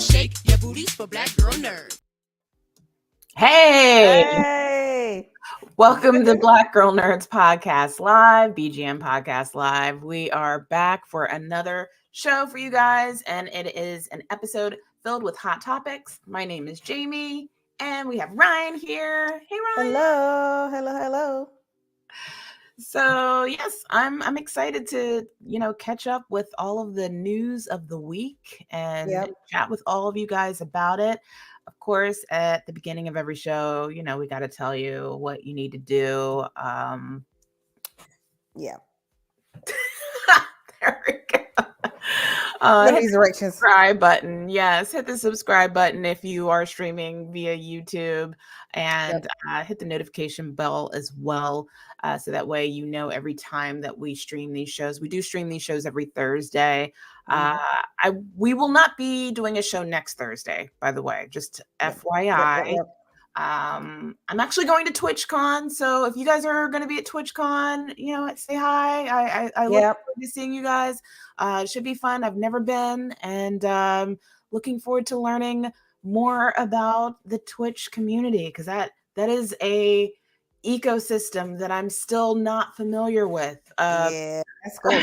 shake your booties for Black Girl Nerd. Hey. Welcome to Black Girl Nerds Podcast Live, BGN Podcast Live. We are back for another show for you guys, and it is an episode filled with hot topics. My name is Jamie, and we have Ryan here. Hey, Ryan. Hello. So yes, I'm excited to catch up with all of the news of the week and chat with all of you guys about it. Of course, at the beginning of every show, we got to tell you what you need to do. There we go. Hit the directions. Subscribe button. Yes, hit the subscribe button if you are streaming via YouTube, and hit the notification bell as well, so that way every time that we stream these shows. We do stream these shows every Thursday. We will not be doing a show next Thursday, by the way, just FYI. I'm actually going to TwitchCon, so if you guys are going to be at TwitchCon, say hi. I look forward to seeing you guys. It should be fun. I've never been, and looking forward to learning more about the Twitch community, because that is a ecosystem that I'm still not familiar with. That's cool.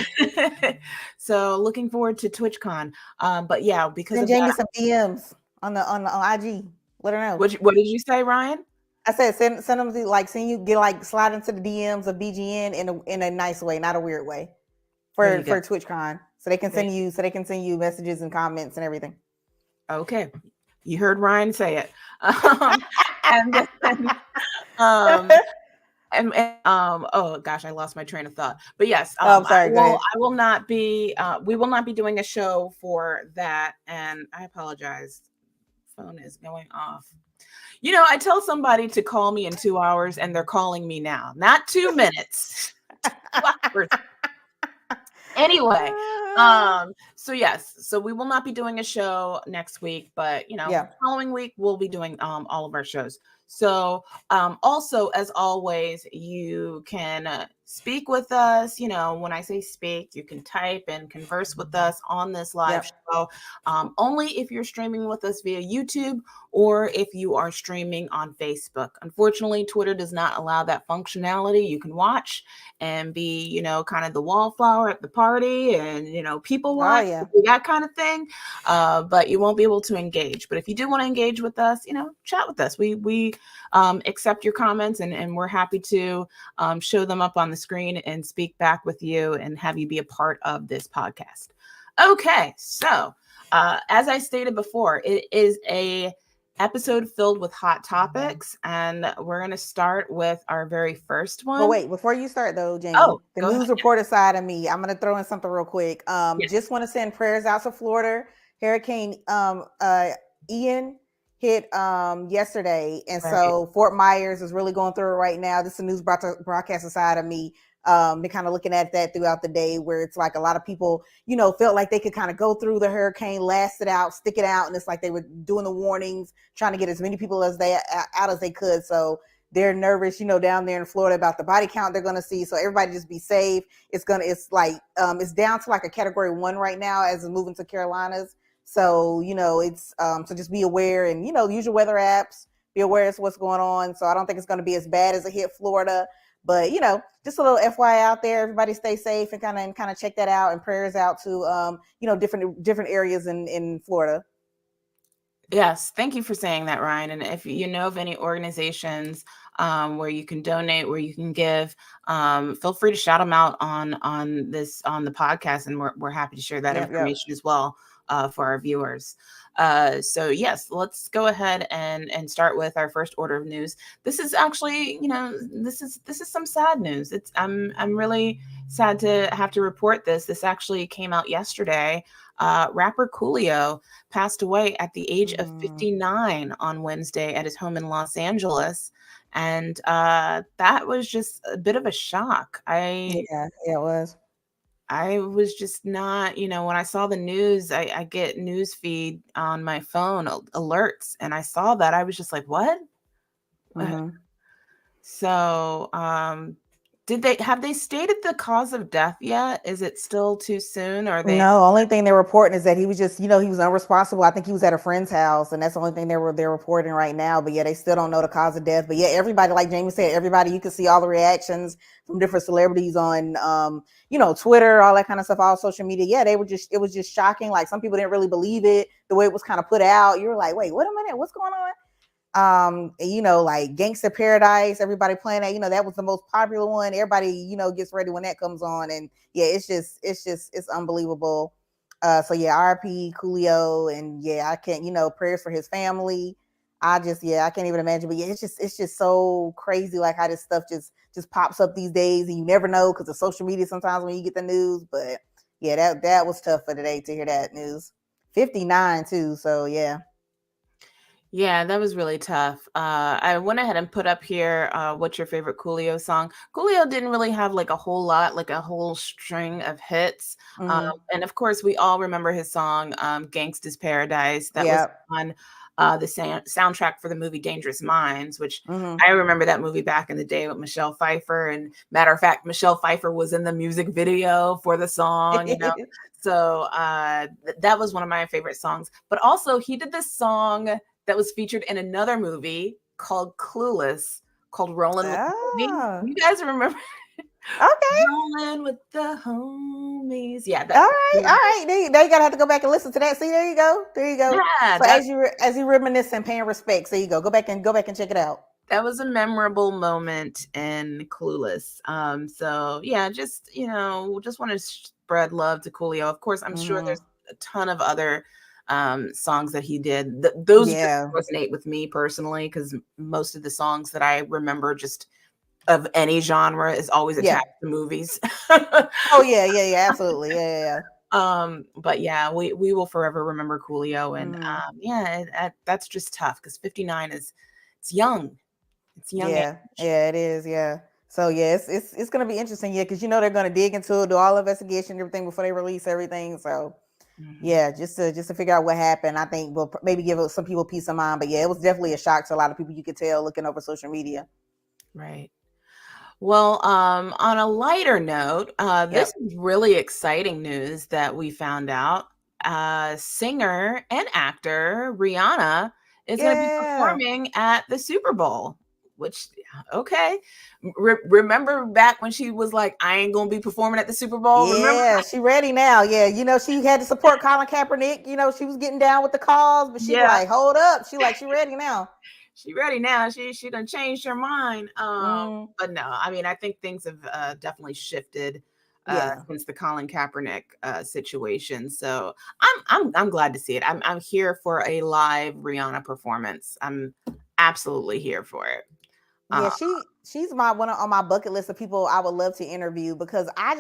So looking forward to TwitchCon. But yeah, because send Jamie some DMs on IG. Let her know. What did you say, Ryan? I said send them to slide into the DMs of BGN in a nice way, not a weird way, for TwitchCon, so they can send you messages and comments and everything. Okay, you heard Ryan say it. Oh gosh, I lost my train of thought. But yes, I'm sorry. I will not be. We will not be doing a show for that, and I apologize. Phone is going off. I tell somebody to call me in 2 hours, and they're calling me now. Not 2 minutes. 2 hours. Anyway, so yes, so we will not be doing a show next week, but the following week we'll be doing all of our shows. So also, as always, you can speak with us. When I say speak, you can type and converse with us on this live show, only if you're streaming with us via YouTube or if you are streaming on Facebook. Unfortunately, Twitter does not allow that functionality. You can watch and be, kind of the wallflower at the party and, people watch, that kind of thing. But you won't be able to engage. But if you do want to engage with us, chat with us. We accept your comments, and we're happy to show them up on the screen and speak back with you and have you be a part of this podcast. Okay, so as I stated before, it is a episode filled with hot topics, and we're going to start with our very first one. But wait, before you start though, Jamie, the news reporter side of me, I'm going to throw in something real quick. Just want to send prayers out to Florida. Hurricane Ian hit yesterday, and so Fort Myers is really going through it right now. This is the news broadcaster side of me. Been kind of looking at that throughout the day, where it's like a lot of people, felt like they could kind of go through the hurricane, last it out, stick it out, and it's like they were doing the warnings, trying to get as many people as they could. So they're nervous, down there in Florida about the body count they're going to see. So everybody just be safe. It's it's down to like a category 1 right now as it's moving to Carolinas. So, it's, so just be aware and, use your weather apps, be aware of what's going on. So I don't think it's going to be as bad as it hit Florida, but, just a little FYI out there, everybody stay safe and kind of check that out, and prayers out to, different areas in Florida. Yes. Thank you for saying that, Ryan. And if you know of any organizations where you can donate, where you can give, feel free to shout them out on the podcast. And we're happy to share that information as well for our viewers. So yes, let's go ahead and start with our first order of news. This is actually, this is some sad news. I'm really sad to have to report this. This actually came out yesterday. Rapper Coolio passed away at the age of 59 on Wednesday at his home in Los Angeles. And that was just a bit of a shock. It was. I was just not, when I saw the news, I get news feed on my phone alerts, and I saw that. I was just like, what? So have they stated the cause of death yet? Is it still too soon? Or they? No, only thing they're reporting is that he was just, he was unresponsible. I think he was at a friend's house, and that's the only thing they're reporting right now. But yeah, they still don't know the cause of death. But yeah, everybody, like Jamie said, everybody, you can see all the reactions from different celebrities on, Twitter, all that kind of stuff, all social media. Yeah, it was just shocking. Like some people didn't really believe it the way it was kind of put out. You were like, wait, wait a minute, what's going on? Like Gangsta Paradise, everybody playing that, that was the most popular one. Everybody, gets ready when that comes on. And yeah, it's unbelievable. So yeah, RP Coolio, and yeah, I can't, prayers for his family. I can't even imagine. But yeah, it's just so crazy, like how this stuff just pops up these days, and you never know because of social media sometimes when you get the news. But yeah, that was tough for today to hear that news. 59 too, so yeah. Yeah, that was really tough. I went ahead and put up here, what's your favorite Coolio song? Coolio didn't really have like a whole lot, like a whole string of hits. And of course, we all remember his song, Gangsta's Paradise. That was on the soundtrack for the movie Dangerous Minds, which I remember that movie back in the day with Michelle Pfeiffer. And matter of fact, Michelle Pfeiffer was in the music video for the song, So that was one of my favorite songs. But also, he did this song that was featured in another movie called Clueless, called Rollin' with the Homies. You guys remember? Okay. Rollin' with the Homies. Yeah. All right. Now you gotta have to go back and listen to that. See, there you go. Yeah, so as you reminisce and paying respects, there you go. Go back and check it out. That was a memorable moment in Clueless. So yeah, just just want to spread love to Coolio. Of course, I'm sure there's a ton of other songs that he did. Those just resonate with me personally, because most of the songs that I remember just of any genre is always attached to movies. Oh yeah, absolutely. Yeah. But yeah, we will forever remember Coolio. And that's just tough because 59 it's young. It's young. Yeah, it is. Yeah. So yeah, it's gonna be interesting. Yeah, because they're gonna dig into it, do all investigation and everything before they release everything. So yeah, just to figure out what happened. I think we'll maybe give some people peace of mind. But yeah, it was definitely a shock to a lot of people. You could tell looking over social media. Right. Well, on a lighter note, this is really exciting news that we found out. Singer and actor Rihanna is going to be performing at the Super Bowl. Which, okay. Remember back when she was like, I ain't going to be performing at the Super Bowl? Yeah, she ready now. Yeah, she had to support Colin Kaepernick. She was getting down with the cause, but she like, hold up. She ready now. She ready now. She done changed her mind. But no, I mean, I think things have definitely shifted since the Colin Kaepernick situation. So I'm glad to see it. I'm here for a live Rihanna performance. I'm absolutely here for it. Yeah, she's one on my bucket list of people I would love to interview, because I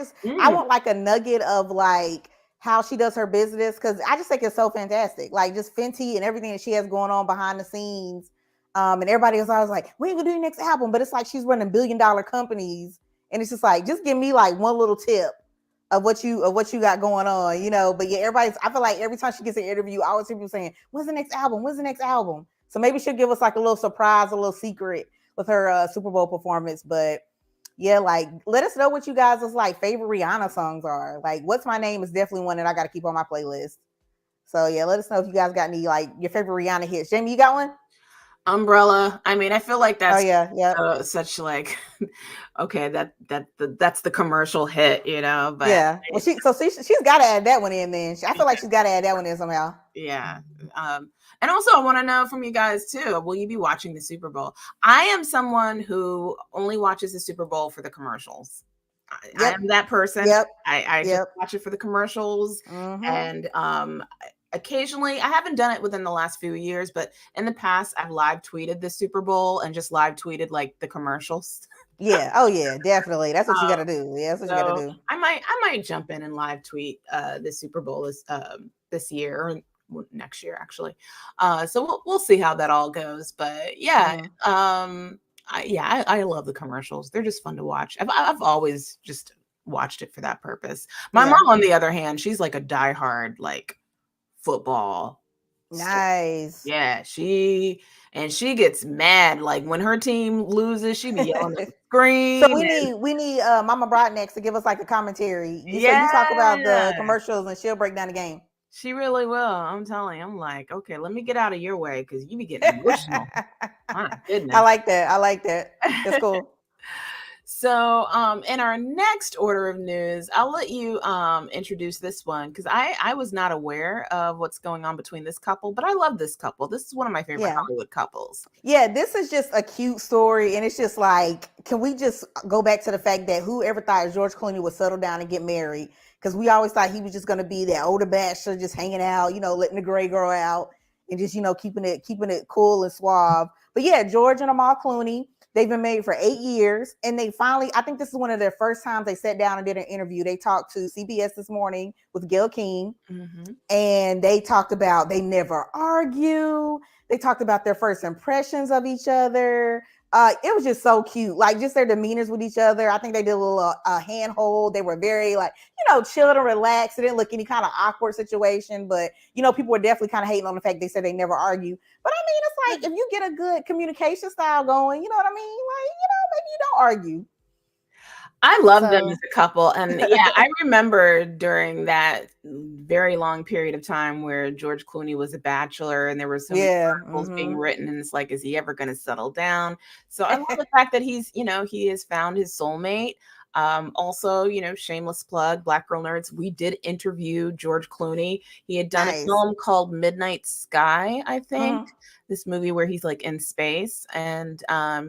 want like a nugget of like how she does her business, because I just think it's so fantastic. Like just Fenty and everything that she has going on behind the scenes. And everybody was always like, we ain't gonna do your next album, but it's like she's running billion-dollar companies, and it's just like, just give me like one little tip of what you got going on, But yeah, I feel like every time she gets an interview, I always hear people saying, when's the next album? When's the next album? So maybe she'll give us like a little surprise, a little secret with her Super Bowl performance. But yeah, like let us know what you guys' like favorite Rihanna songs are. Like What's My Name is definitely one that I got to keep on my playlist. So yeah, let us know if you guys got any like your favorite Rihanna hits. Jamie, you got one? Umbrella. I mean, I feel like that's such like, okay, that's the commercial hit, But yeah, well, she's got to add that one in. Then I feel like she's got to add that one in somehow. Yeah. And also, I want to know from you guys too. Will you be watching the Super Bowl? I am someone who only watches the Super Bowl for the commercials. I am that person. I just watch it for the commercials, and occasionally, I haven't done it within the last few years, but in the past, I've live tweeted the Super Bowl and just live tweeted like the commercials. Yeah. Oh yeah, definitely. That's what you got to do. Yeah, that's what you got to do. I might jump in and live tweet the Super Bowl this year or next year, actually. So we'll see how that all goes. But yeah, I love the commercials. They're just fun to watch. I've always just watched it for that purpose. My mom, on the other hand, she's like a diehard like football. Nice. Yeah, she gets mad. Like when her team loses, she be yelling at the screen. So we need Mama Broadnex to give us like a commentary. So you talk about the commercials and she'll break down the game. She really will. I'm telling you. I'm like, okay, let me get out of your way because you be getting emotional. My goodness. I like that. That's cool. So in our next order of news, I'll let you introduce this one because I was not aware of what's going on between this couple, but I love this couple. This is one of my favorite Hollywood couples. Yeah, this is just a cute story, and it's just like, can we just go back to the fact that whoever thought George Clooney would settle down and get married? Because we always thought he was just going to be that older bachelor, just hanging out, letting the gray grow out, and just keeping it cool and suave. But yeah, George and Amal Clooney. They've been married for 8 years, and they finally, I think this is one of their first times they sat down and did an interview. They talked to CBS this morning with Gayle King, and they talked about they never argue. They talked about their first impressions of each other. It was just so cute, like just their demeanors with each other. I think they did a little handhold. They were very chilled and relaxed. It didn't look any kind of awkward situation, but people were definitely kind of hating on the fact they said they never argue. But I mean, it's like if you get a good communication style going, you know what I mean? Like, maybe you don't argue. I love them as a couple. And yeah, I remember during that very long period of time where George Clooney was a bachelor and there were so many articles being written, and it's like, is he ever going to settle down? So I love the fact that he's, he has found his soulmate. Also, shameless plug, Black Girl Nerds, we did interview George Clooney. He had done a film called Midnight Sky, I think. This movie where he's like in space, and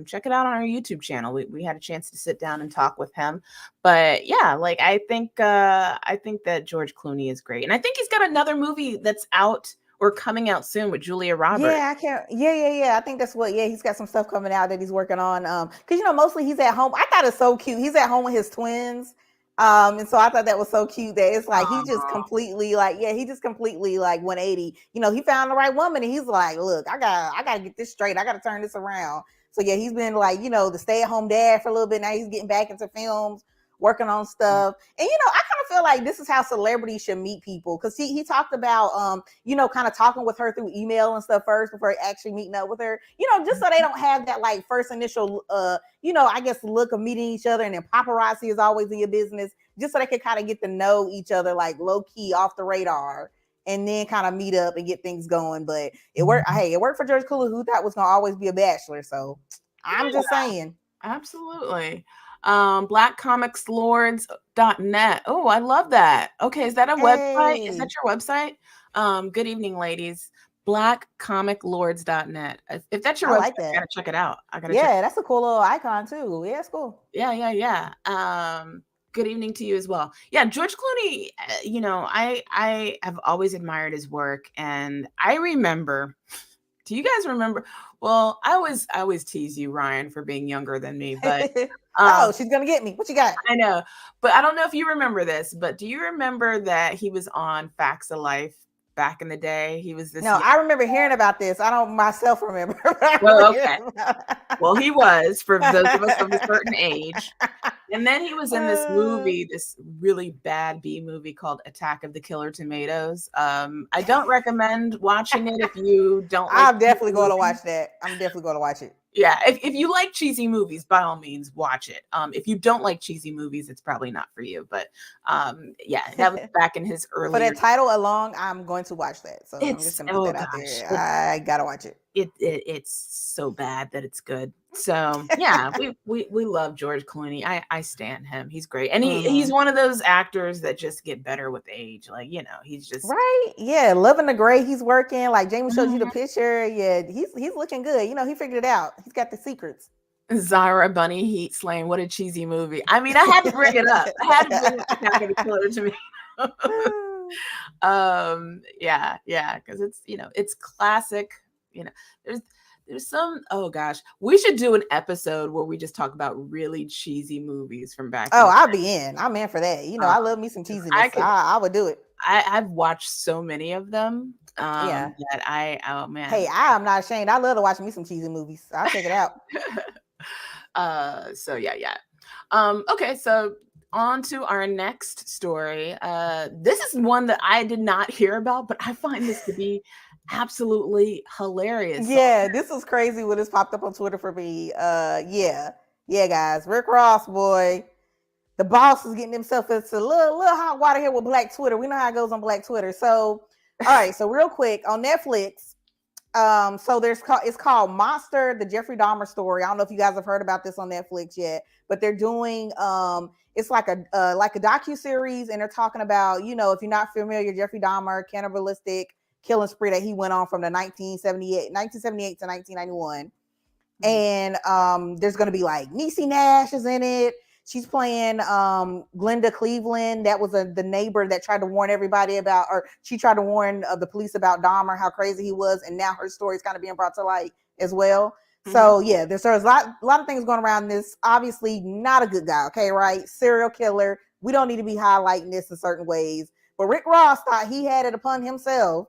check it out on our YouTube channel. We had a chance to sit down and talk with him. But yeah, like I think that George Clooney is great. And I think he's got another movie that's out or coming out soon with Julia Roberts. Yeah, I can't. Yeah. I think that's what. Yeah, he's got some stuff coming out that he's working on. Because mostly he's at home. I thought it's so cute. He's at home with his twins. And so I thought that was so cute that it's like he just completely he just completely 180. He found the right woman, and he's like, look, I gotta get this straight. I gotta turn this around. So yeah, he's been the stay-at-home dad for a little bit. Now he's getting back into films, working on stuff. And I kind of feel like this is how celebrities should meet people, because he talked about kind of talking with her through email and stuff first before actually meeting up with her, just so they don't have that first initial I guess look of meeting each other, and then paparazzi is always in your business, just so they can kind of get to know each other low key off the radar, and then kind of meet up and get things going. But it worked. Hey, it worked for George Clooney, who thought was gonna always be a bachelor. So I'm just saying. Absolutely. blackcomicslords.net. Oh, I love that. Okay, is that a website? Is that your website? Good evening, ladies. blackcomiclords.net. If that's your website, I gotta check it out. That's a cool little icon too. Yeah, it's cool. Yeah. Good evening to you as well. Yeah, George Clooney, I have always admired his work, and I remember. Do you guys remember? Well, I always tease you, Ryan, for being younger than me, but she's gonna get me. What you got? I know, but I don't know if you remember this. But do you remember that he was on Facts of Life back in the day? He was this. No, I remember hearing about this. I don't myself remember. Well, okay. Well, he was, for those of us of a certain age. And then he was in this movie, this really bad B movie called Attack of the Killer Tomatoes. I don't recommend watching it if you don't. I'm definitely going to watch that. I'm definitely going to watch it. Yeah, if you like cheesy movies, by all means, watch it. If you don't like cheesy movies, it's probably not for you. But yeah, that was back in his early. For that title alone, I'm going to watch that. So I'm just going to put that out there. I gotta watch it. It's so bad that it's good. So yeah, we love George Clooney. I stan him. He's great, and he's one of those actors that just get better with age. He's just right. Yeah, loving the gray. He's working. Like Jamie showed you the picture. Yeah, he's looking good. He figured it out. He's got the secrets. Zara Bunny Heat Slaying. What a cheesy movie. I mean, I had to bring it up. I had to bring Attack of the Killer to me. Yeah, because it's it's classic. There's some, oh gosh, we should do an episode where we just talk about really cheesy movies from back. I'll be in. I'm in for that. I love me some cheesiness. I would do it. I've watched so many of them. That oh man. Hey, I'm not ashamed. I love to watch me some cheesy movies. I'll check it out. So yeah. Okay, so on to our next story. This is one that I did not hear about, but I find this to be absolutely hilarious. Yeah, this was crazy when this popped up on Twitter for me. Yeah. Yeah, guys, Rick Ross, boy, the boss is getting himself into a little hot water here with Black Twitter. We know how it goes on Black Twitter. So, all right, so real quick on Netflix. So it's called Monster, the Jeffrey Dahmer story. I don't know if you guys have heard about this on Netflix yet, but they're doing it's like a docu-series, and they're talking about, you know, if you're not familiar, Jeffrey Dahmer, cannibalistic killing spree that he went on from the 1978 to 1991. And there's gonna be like Niecy Nash is in it. She's playing Glenda Cleveland. That was the neighbor that tried to warn everybody about, or she tried to warn the police about Dahmer, how crazy he was, and now her story is kind of being brought to light as well. So yeah, there's a lot of things going around this. Obviously, not a good guy. Okay, right? Serial killer. We don't need to be highlighting this in certain ways. But Rick Ross thought he had it upon himself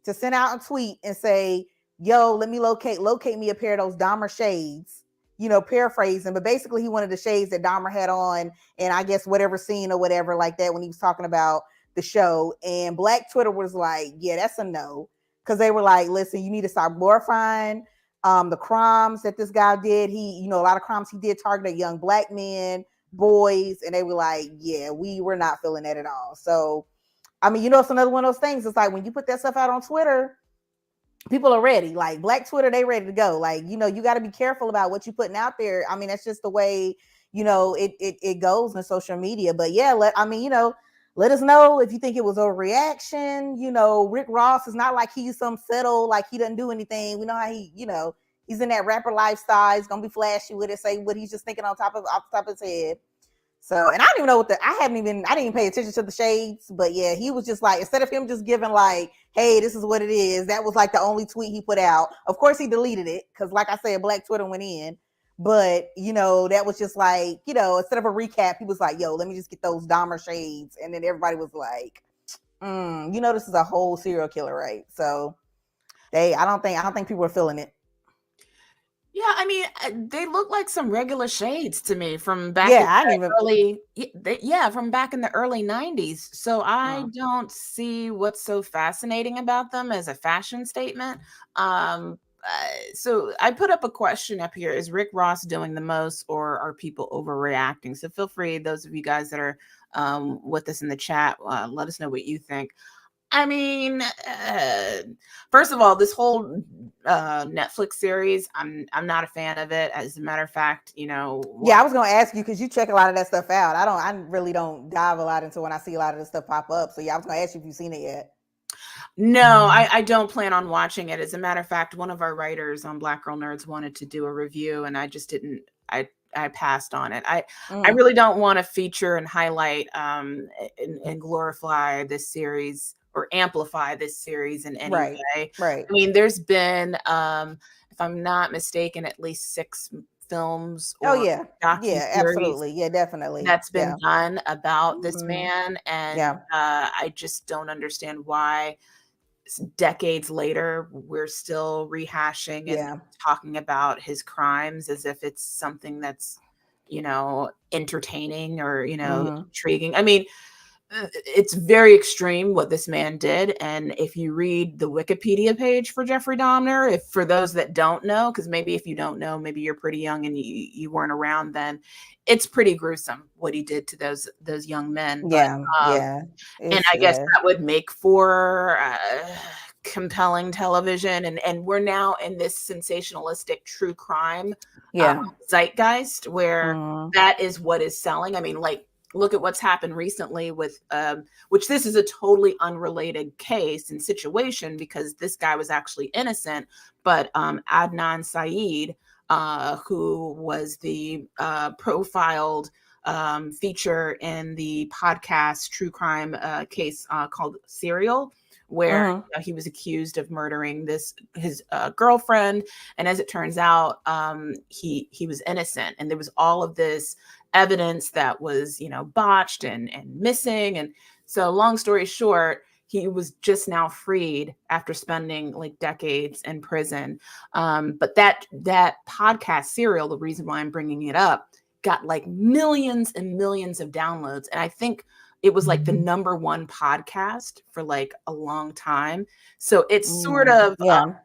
to send out a tweet and say, yo, let me locate me a pair of those Dahmer shades, you know, paraphrasing, but basically he wanted the shades that Dahmer had on, and I guess whatever scene or whatever like that when he was talking about the show. And Black Twitter was like, yeah, that's a no, because they were like, listen, you need to stop glorifying the crimes that this guy did. He, you know, a lot of crimes he did targeted young Black men, boys, and they were like, yeah, we were not feeling that at all. So, I mean, you know, it's another one of those things. It's like when you put that stuff out on Twitter, people are ready. Like Black Twitter, they ready to go. Like, you know, you got to be careful about what you're putting out there. I mean, that's just the way, you know, it goes in social media. But yeah, let us know if you think it was a reaction. You know, Rick Ross is not like he's some settle, like he doesn't do anything. We know how he, you know, he's in that rapper lifestyle. He's gonna be flashy with it, say what he's just thinking off the top of his head. So, and I don't even know I didn't even pay attention to the shades, but yeah, he was just like, instead of him just giving like, hey, this is what it is, that was like the only tweet he put out. Of course he deleted it, because like I said, Black Twitter went in, but you know, that was just like, you know, instead of a recap, he was like, yo, let me just get those Dahmer shades. And then everybody was like, you know, this is a whole serial killer, right? So I don't think people are feeling it. Yeah, I mean, they look like some regular shades to me from back in the early 90s. So I don't see what's so fascinating about them as a fashion statement. So I put up a question up here. Is Rick Ross doing the most, or are people overreacting? So feel free, those of you guys that are with us in the chat, let us know what you think. I mean, first of all, this whole Netflix series, I'm not a fan of it. As a matter of fact, you know. Yeah, I was gonna ask you, because you check a lot of that stuff out. I really don't dive a lot into when I see a lot of this stuff pop up. So yeah, I was gonna ask you if you've seen it yet. No, I don't plan on watching it. As a matter of fact, one of our writers on Black Girl Nerds wanted to do a review, and I just didn't. I passed on it. I really don't want to feature and highlight and glorify this series or amplify this series in any way. Right. I mean, there's been, if I'm not mistaken, at least 6 films or absolutely, yeah, definitely, that's been done about this man, and I just don't understand why decades later we're still rehashing and talking about his crimes as if it's something that's, you know, entertaining or, you know, intriguing. I mean, it's very extreme what this man did. And if you read the Wikipedia page for Jeffrey Dahmer, for those that don't know, because maybe if you don't know, maybe you're pretty young and you weren't around then, it's pretty gruesome what he did to those young men. And I guess that would make for compelling television. And we're now in this sensationalistic true crime zeitgeist where that is what is selling. I mean, like, look at what's happened recently with, which this is a totally unrelated case and situation because this guy was actually innocent, but Adnan Syed, who was the profiled feature in the podcast true crime case called Serial, where he was accused of murdering his girlfriend, and as it turns out, he was innocent, and there was all of this evidence that was, you know, botched and missing. And so long story short, he was just now freed after spending like decades in prison. But that podcast Serial, the reason why I'm bringing it up, got like millions and millions of downloads. And I think it was like the number one podcast for like a long time. So it sort of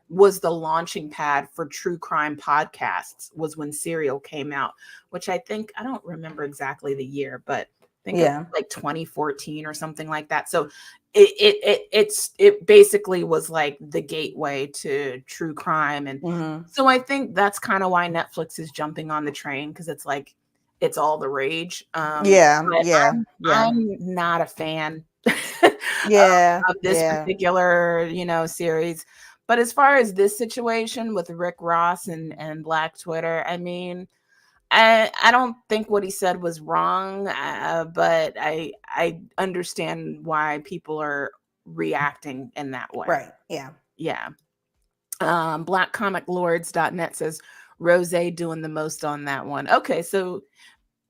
was the launching pad for true crime podcasts, was when Serial came out, which I don't remember exactly the year, but I think it was like 2014 or something like that. So it basically was like the gateway to true crime. And so I think that's kind of why Netflix is jumping on the train, because it's like, it's all the rage. I'm not a fan of this particular, series. But as far as this situation with Rick Ross and Black Twitter, I mean, I don't think what he said was wrong, but I understand why people are reacting in that way. Right. Yeah. Yeah. Blackcomiclords.net says Rose doing the most on that one. Okay, so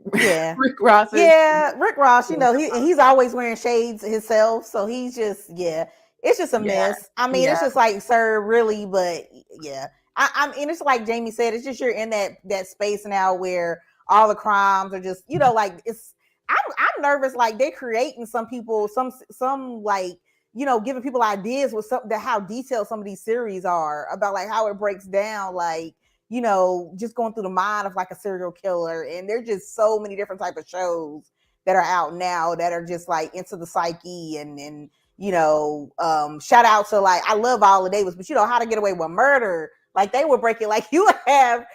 Rick Ross. Rick Ross, he's always wearing shades himself, so he's just it's just a mess. I mean, it's just like, sir, really, but I mean, it's like Jamie said, it's just you're in that space now where all the crimes are just, like, it's I'm nervous, like they're creating some people, some like, giving people ideas with how detailed some of these series are about, like how it breaks down, like, just going through the mind of like a serial killer. And there's just so many different type of shows that are out now that are just like into the psyche and shout out to, like, I love Viola Davis, but How to Get Away with Murder, like they would break it, like you would have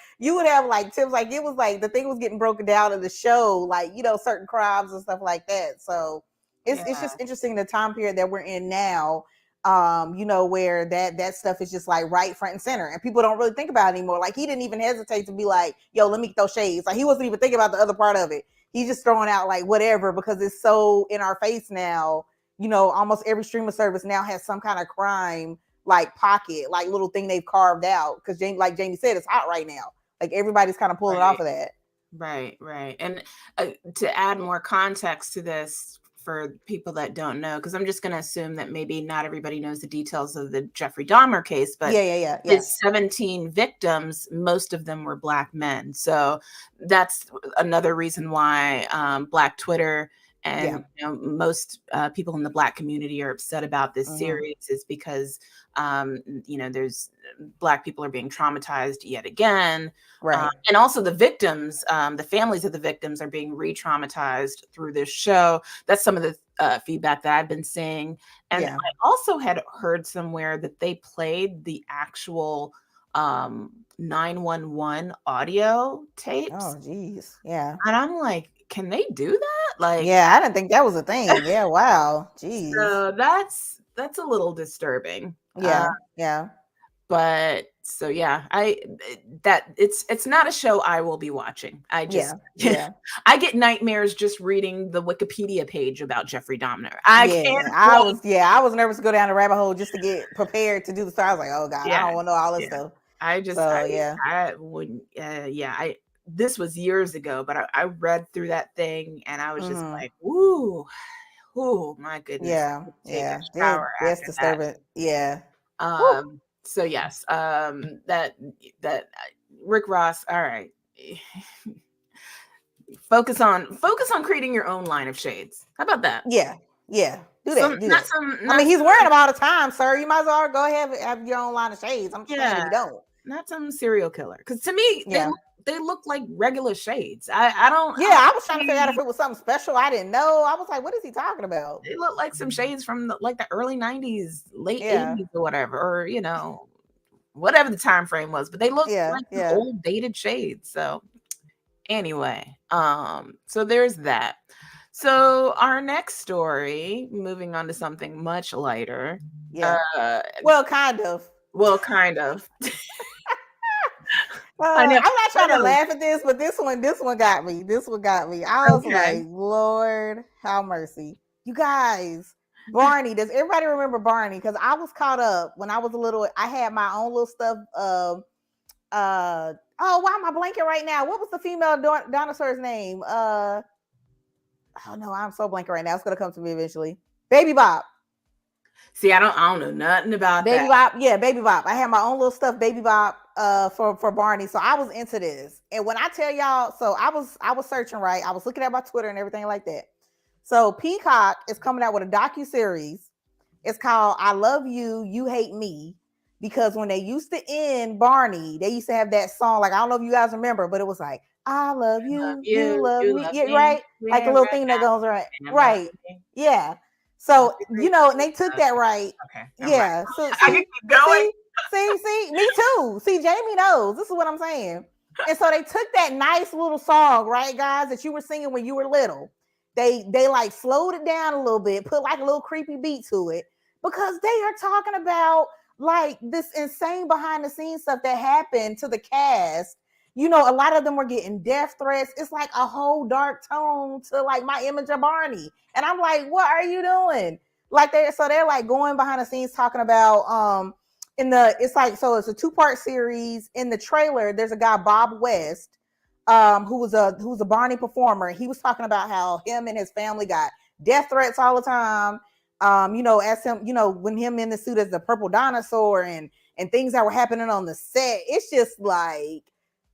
like tips, like it was like the thing was getting broken down in the show, like, certain crimes and stuff like that. So it's just interesting the time period that we're in now, where that stuff is just like right front and center, and people don't really think about it anymore. Like he didn't even hesitate to be like, yo, let me get those shades. Like he wasn't even thinking about the other part of it. He's just throwing out like whatever, because it's so in our face now. Almost every streaming service now has some kind of crime like pocket, like little thing they've carved out, because like Jamie said, it's hot right now. Like everybody's kind of pulling off of that. Right. And to add more context to this for people that don't know, because I'm just going to assume that maybe not everybody knows the details of the Jeffrey Dahmer case, but his 17 victims, most of them were Black men. So that's another reason why Black Twitter and most people in the Black community are upset about this series, is because there's Black people are being traumatized yet again, right? And also the victims, the families of the victims are being re-traumatized through this show. That's some of the feedback that I've been seeing, and I also had heard somewhere that they played the actual 911 audio tapes. Oh, geez, yeah. And I'm like, can they do that? Like, I didn't think that was a thing. Yeah, wow, geez. So that's a little disturbing. Yeah. But so it's not a show I will be watching. I just I get nightmares just reading the Wikipedia page about Jeffrey Dahmer. I was nervous to go down the rabbit hole just to get prepared to do the story. I was like, oh God, I don't want to know all this stuff. This was years ago, but I read through that thing and I was just like, ooh, my goodness. That's disturbing. Yeah. So yes, that Rick Ross. All right. Focus on creating your own line of shades. How about that? Yeah. Do that. I mean, he's wearing them all the time, sir. You might as well go ahead and have your own line of shades. I'm just saying, you don't. Not some serial killer. Because to me, they look like regular shades. I don't. Yeah, I was trying to figure out if it was something special. I didn't know. I was like, what is he talking about? They look like some shades from the early 90s, late 80s or whatever, or whatever the time frame was. But they look like old dated shades. So anyway, so there's that. So our next story, moving on to something much lighter. Yeah. Well, kind of. I'm not trying to laugh at this, but this one got me. I was like, Lord, have mercy. You guys, Barney, does everybody remember Barney? Because I was caught up when I was a little, I had my own little stuff. Oh, why am I blanking right now? What was the female dinosaur's name? Oh no, I'm so blanking right now. It's gonna come to me eventually. Baby Bop. See, I don't know nothing about Baby Bop. Yeah, Baby Bop. I had my own little stuff, Baby Bop, for Barney. So I was into this. And when I tell y'all, so I was searching, right? I was looking at my Twitter and everything like that. So Peacock is coming out with a docuseries. It's called I Love You, You Hate Me. Because when they used to end Barney, they used to have that song. Like, I don't know if you guys remember, but it was like, I love you, you love me. love Yeah, me. right? Like the little thing that goes right. Right. Yeah. So, and they took that right. Okay. Yeah. So I can keep going. See, me too. See, Jamie knows. This is what I'm saying. And so they took that nice little song, right, guys, that you were singing when you were little. They like slowed it down a little bit, put like a little creepy beat to it, because they are talking about like this insane behind the scenes stuff that happened to the cast. A lot of them were getting death threats. It's like a whole dark tone to like My Image of Barney. And I'm like, what are you doing? Like they're like going behind the scenes talking about it's a 2-part series. In the trailer, there's a guy, Bob West, who was a Barney performer. He was talking about how him and his family got death threats all the time. As him, when him in the suit as the purple dinosaur and things that were happening on the set. It's just like,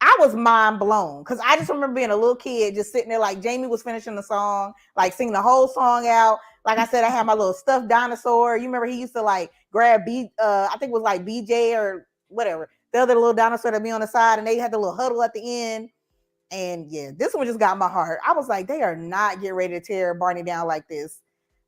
I was mind blown, because I just remember being a little kid just sitting there, like Jamie was finishing the song, like singing the whole song out. Like I said, I had my little stuffed dinosaur. You remember he used to like grab I think it was like BJ or whatever, the other little dinosaur that be on the side, and they had the little huddle at the end. And yeah, this one just got my heart. I was like, they are not getting ready to tear Barney down like this.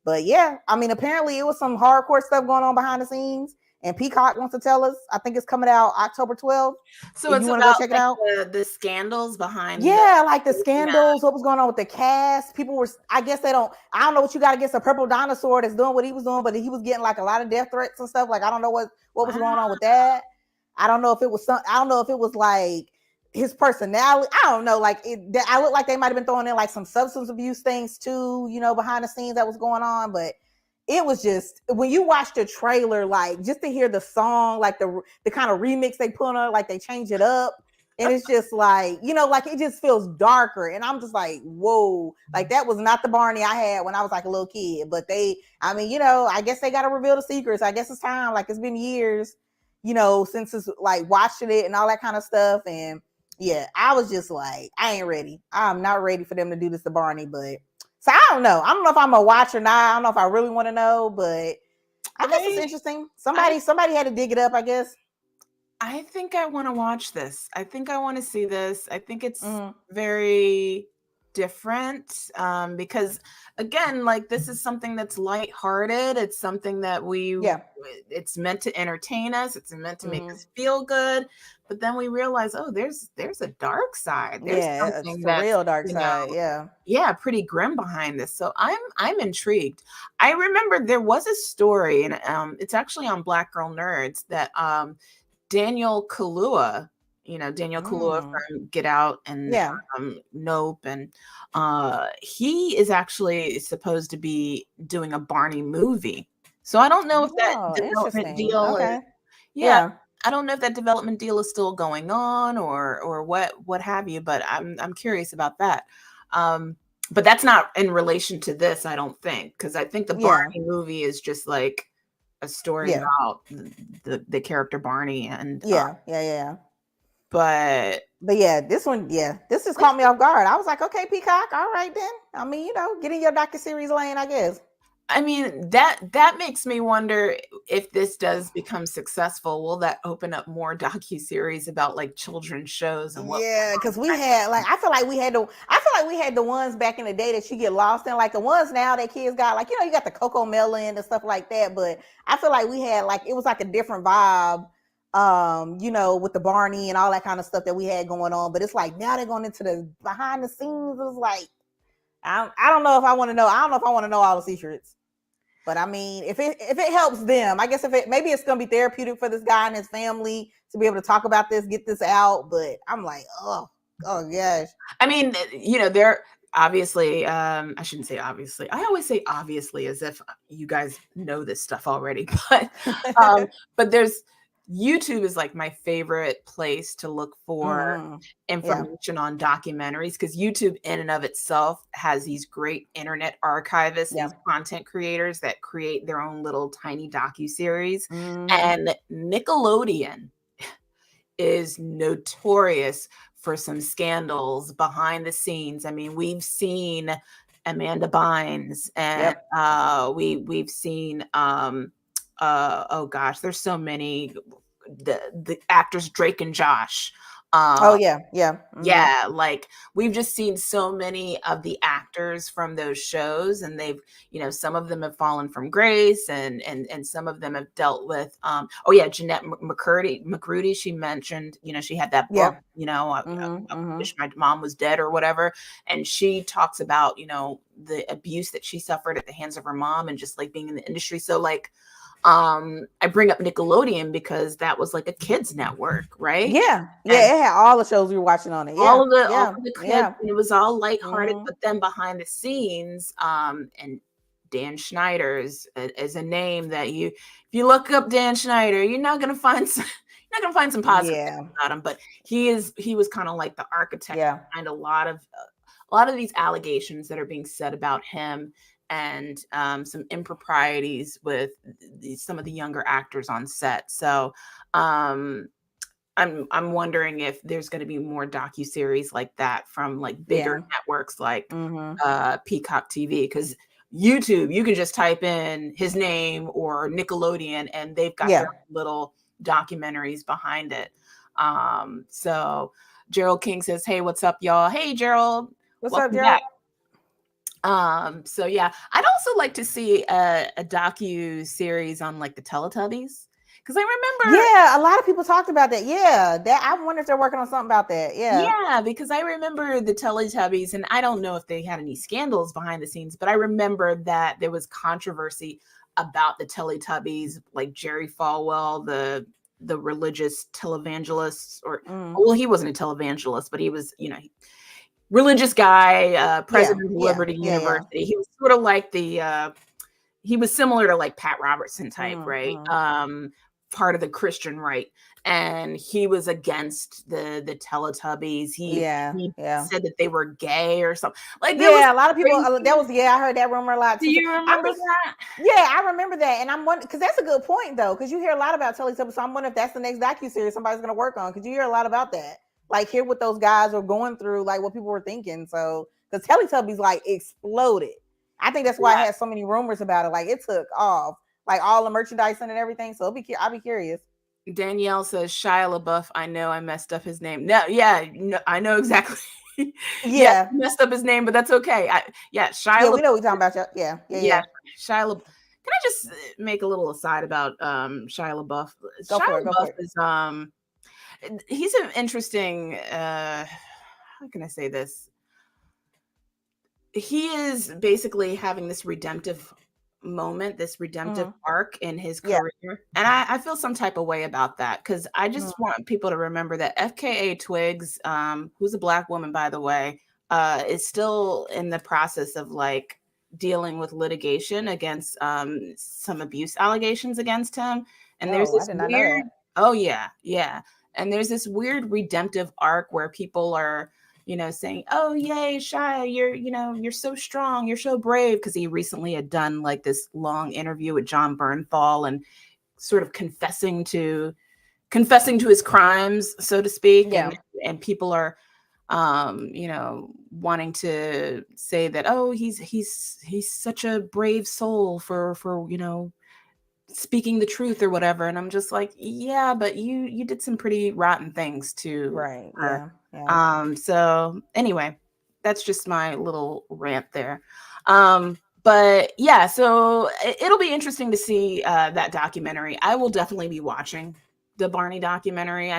But yeah, I mean, apparently it was some hardcore stuff going on behind the scenes. And Peacock wants to tell us. I think it's coming out October 12th. So if you want to go check it out. The scandals behind. Yeah, like the scandals. What was going on with the cast? People were. I guess I don't know what you got against a purple dinosaur that's doing what he was doing, but he was getting like a lot of death threats and stuff. Like, I don't know what was going on with that. I don't know if it was I don't know if it was like his personality. I don't know. Like I look like they might have been throwing in like some substance abuse things too, behind the scenes that was going on. But it was just, when you watch the trailer, like just to hear the song, like the kind of remix they put on it, like they change it up. And it's just like, like it just feels darker. And I'm just like, whoa, like that was not the Barney I had when I was like a little kid. But I guess they got to reveal the secrets. I guess it's time. Like, it's been years, since it's like watching it and all that kind of stuff. And yeah, I was just like, I ain't ready. I'm not ready for them to do this to Barney. But so I don't know. I don't know if I'm gonna watch or not. I don't know if I really want to know, but I guess it's interesting. Somebody had to dig it up, I guess. I think I want to watch this. I think I want to see this. I think it's very different, because again, like, this is something that's lighthearted. It's something that it's meant to entertain us. It's meant to make us feel good. But then we realize, oh, there's a dark side. There's something it's a real dark side. Yeah, pretty grim behind this. So I'm intrigued. I remember there was a story, and it's actually on Black Girl Nerds, that Daniel Kaluuya, from Get Out and Nope, and he is actually supposed to be doing a Barney movie. So I don't know if that development deal I don't know if that development deal is still going on or what have you, but I'm curious about that. But that's not in relation to this, I don't think, because I think the Barney movie is just like a story about the character Barney and but yeah, this just caught me off guard. I was like, okay, Peacock, all right then. I mean, get in your docuseries lane, I guess. I mean, that makes me wonder, if this does become successful, will that open up more docuseries about like children's shows and what? Yeah, because we had I feel like we had the ones back in the day that you get lost in, like the ones now that kids got, like, you got the Coco Melon and stuff like that. But I feel like we had it was like a different vibe, with the Barney and all that kind of stuff that we had going on. But it's like now they're going into the behind the scenes. It's like, I don't know if I want to know. I don't know if I want to know all the secrets. But I mean, if it helps them, I guess maybe it's going to be therapeutic for this guy and his family to be able to talk about this, get this out. But I'm like, oh gosh. I mean, they're obviously, I shouldn't say obviously. I always say obviously as if you guys know this stuff already. But but YouTube is like my favorite place to look for information on documentaries, because YouTube in and of itself has these great internet archivists, these content creators that create their own little tiny docuseries. And Nickelodeon is notorious for some scandals behind the scenes. I mean, we've seen Amanda Bynes, and we've seen oh gosh, there's so many, the actors Drake and Josh. Yeah, like we've just seen so many of the actors from those shows, and they've, some of them have fallen from grace, and some of them have dealt with Jeanette McCurdy, she mentioned, she had that book, I wish my mom was dead or whatever, and she talks about, the abuse that she suffered at the hands of her mom, and just like being in the industry. So like, I bring up Nickelodeon because that was like a kids network, right? Yeah, it had all the shows we were watching on it. All of the kids, and it was all lighthearted. But then behind the scenes, and Dan Schneider is a name that if you look up Dan Schneider, you're not gonna find some positive things about him. But he was kind of like the architect behind a lot of these allegations that are being said about him, and some improprieties with some of the younger actors on set. So I'm wondering if there's going to be more docuseries like that from like bigger networks like Peacock TV, because YouTube, you can just type in his name or Nickelodeon and they've got their little documentaries behind it. So Gerald King says, hey, what's up, y'all? Hey, Gerald. What's up, Gerald? So yeah, I'd also like to see a docu series on like the Teletubbies, because I remember a lot of people talked about that. That I wonder if they're working on something about that. Because I remember the Teletubbies, and I don't know if they had any scandals behind the scenes, but I remember that there was controversy about the Teletubbies, like Jerry Falwell, the religious televangelist, or well, he wasn't a televangelist, but he was, religious guy, president of Liberty University. He was sort of like he was similar to like Pat Robertson type, right? Part of the Christian right. And he was against the Teletubbies. He said that they were gay or something. Like a lot of people, I heard that rumor a lot too. Do you remember that? Yeah, I remember that. And I'm wondering, because that's a good point though, because you hear a lot about Teletubbies. So I'm wondering if that's the next docuseries somebody's going to work on, because you hear a lot about that. Like, hear what those guys were going through, like what people were thinking. So, because Teletubbies like exploded. I think that's why I had so many rumors about it. Like, it took off, like all the merchandising and everything. So I'll be curious. Danielle says, Shia Labeouf. I know I messed up his name. No, I know exactly. Messed up his name, but that's okay. Shia LaBeouf. We know what we're talking about. Yeah. Shia LaBeouf. Can I just make a little aside about Shia LaBeouf? Go for it. Is he's an interesting, how can I say this? He is basically having this redemptive moment, this redemptive arc in his career. And I feel some type of way about that, because I just want people to remember that FKA Twigs, who's a Black woman, by the way, is still in the process of like dealing with litigation against some abuse allegations against him. And there's this weird, and there's this weird redemptive arc where people are, saying, oh, yay, Shia, you're so strong, you're so brave. Because he recently had done like this long interview with John Bernthal and sort of confessing to his crimes, so to speak. And people are, wanting to say that, oh, he's such a brave soul for speaking the truth or whatever. And I'm just like, yeah, but you did some pretty rotten things too. Right. So anyway, that's just my little rant there. But yeah, so it'll be interesting to see that documentary. I will definitely be watching the Barney documentary.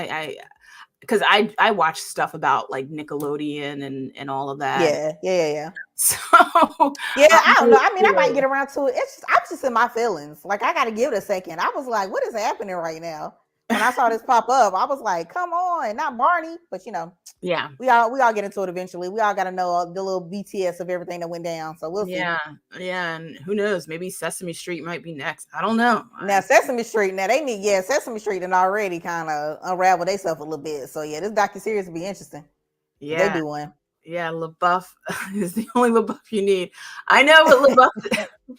Because I watch stuff about like Nickelodeon and all of that. Yeah. So I don't know. I mean, I might get around to it. I'm just in my feelings. Like, I got to give it a second. I was like, what is happening right now? When I saw this pop up, I was like, come on, not Barney. But we all get into it eventually. We all got to know the little BTS of everything that went down. So we'll see. And who knows? Maybe Sesame Street might be next. I don't know. Now Sesame Street, Sesame Street and already kind of unraveled themselves a little bit. So this docuseries will be interesting. Yeah, they do one. Yeah, LaBeouf is the only LaBeouf you need. I know what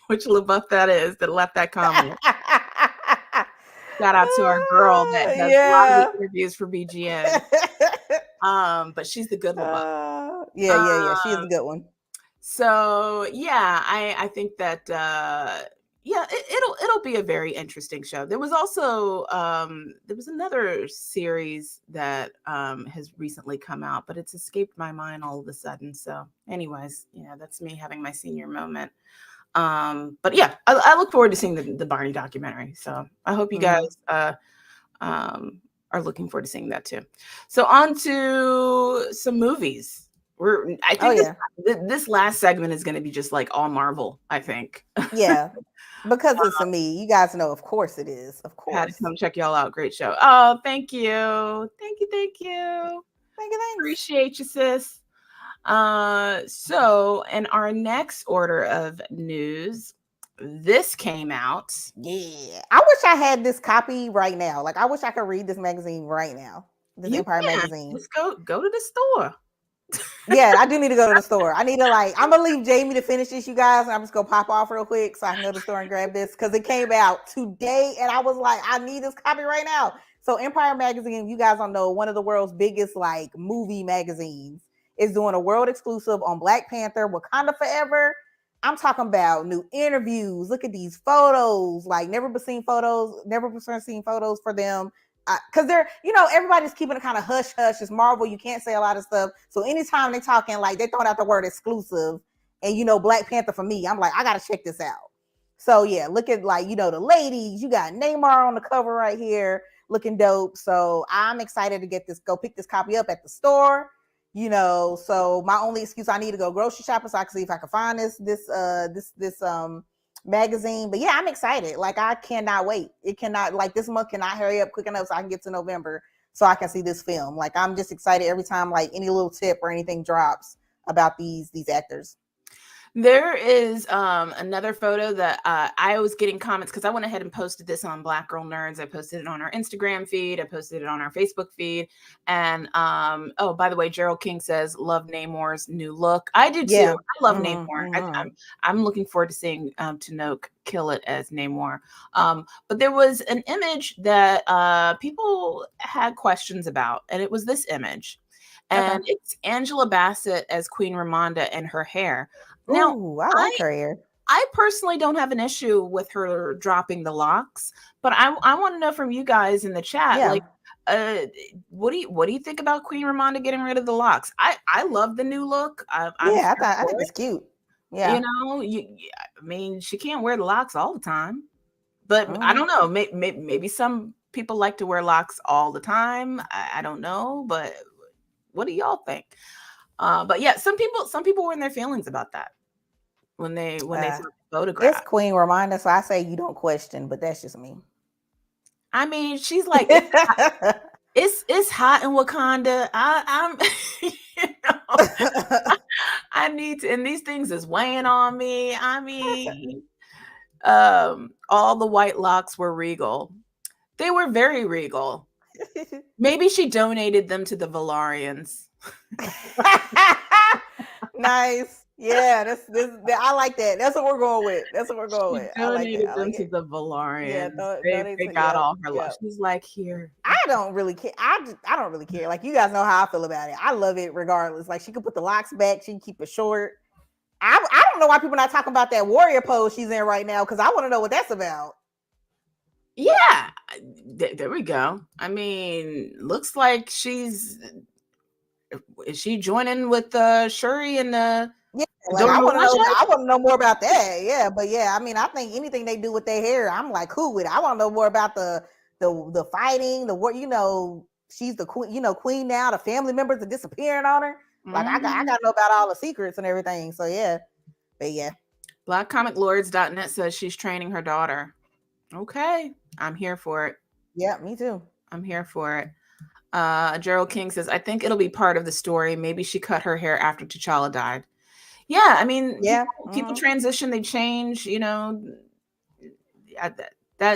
which LaBeouf that is that left that comment. Shout out to our girl that does a lot of interviews for BGN. But she's the good LaBeouf. Yeah. She's a good one. So yeah, I think that it'll be a very interesting show. There was also there was another series that has recently come out, but it's escaped my mind all of a sudden. So anyways, that's me having my senior moment. But yeah, I look forward to seeing the Barney documentary. So I hope you guys are looking forward to seeing that too. So on to some movies. I think this last segment is going to be just like all Marvel, I think. Yeah, because it's me. You guys know, of course it is. Of course. Had to come check y'all out. Great show. Oh, thank you. Thank you. Thank you. Appreciate you, sis. So in our next order of news, this came out. Yeah. I wish I had this copy right now. Like, I wish I could read this magazine right now. This Empire magazine. Let's go to the store. Yeah, I do need to go to the store. I need to I'm gonna leave Jamie to finish this, you guys, and I'm just gonna pop off real quick so I can go to the store and grab this because it came out today, and I was like, I need this copy right now. So Empire magazine, you guys don't know, one of the world's biggest like movie magazines, is doing a world exclusive on Black Panther, Wakanda Forever. I'm talking about new interviews. Look at these photos, like never seen photos for them. Because they're, everybody's keeping it kind of hush hush. It's Marvel. You can't say a lot of stuff. So anytime they're talking, like they're throwing out the word exclusive and, Black Panther for me, I'm like, I got to check this out. So yeah, look at the ladies. You got Neymar on the cover right here looking dope. So I'm excited to go pick this copy up at the store. So my only excuse, I need to go grocery shopping so I can see if I can find this magazine. But yeah, I'm excited. Like, I cannot wait. This month cannot hurry up quick enough so I can get to November so I can see this film. Like, I'm just excited every time like any little tip or anything drops about these actors. There is another photo that I was getting comments because I went ahead and posted this on Black Girl Nerds. I posted it on our Instagram feed. I posted it on our Facebook feed. And oh, by the way, Gerald King says, love Namor's new look. I do too. Yeah. I love Namor. I'm looking forward to seeing Tanoke kill it as Namor. But there was an image that people had questions about, and it was this image. And it's Angela Bassett as Queen Ramonda and her hair. Now, ooh, I like her hair. I personally don't have an issue with her dropping the locks, but I want to know from you guys in the chat, like, what do you think about Queen Ramonda getting rid of the locks? I love the new look. I think it's cute. Yeah, I mean, she can't wear the locks all the time, but I don't know. Maybe some people like to wear locks all the time. I don't know, but what do y'all think? But yeah, some people were in their feelings about that when they saw the photograph. It's Queen Ramonda, so I say you don't question, but that's just me. I mean, she's like, it's hot in Wakanda. I'm I need to, and these things is weighing on me. I mean, all the white locks were regal. They were very regal. Maybe she donated them to the Valarians. Nice. Yeah, I like that. That's what we're going with. I like it. Them to the Valarians. Yeah, they got all her love. She's like, here. I don't really care. I don't really care. Like, you guys know how I feel about it. I love it regardless. Like, she could put the locks back. She can keep it short. I don't know why people are not talking about that warrior pose she's in right now, because I want to know what that's about. Yeah, there we go. I mean, looks like is she joining with Shuri and the? Yeah, like, I want to know more about that. Yeah, but yeah, I mean, I think anything they do with their hair, I'm like cool with it. I want to know more about the fighting, the war. She's the queen. Queen now. The family members are disappearing on her. Like, I got to know about all the secrets and everything. So yeah, but yeah. BlackComicLords.net says she's training her daughter. Okay, I'm here for it. Yeah, me too. I'm here for it. Gerald King says, I think it'll be part of the story. Maybe she cut her hair after T'Challa died. Yeah, I mean, people transition, they change, that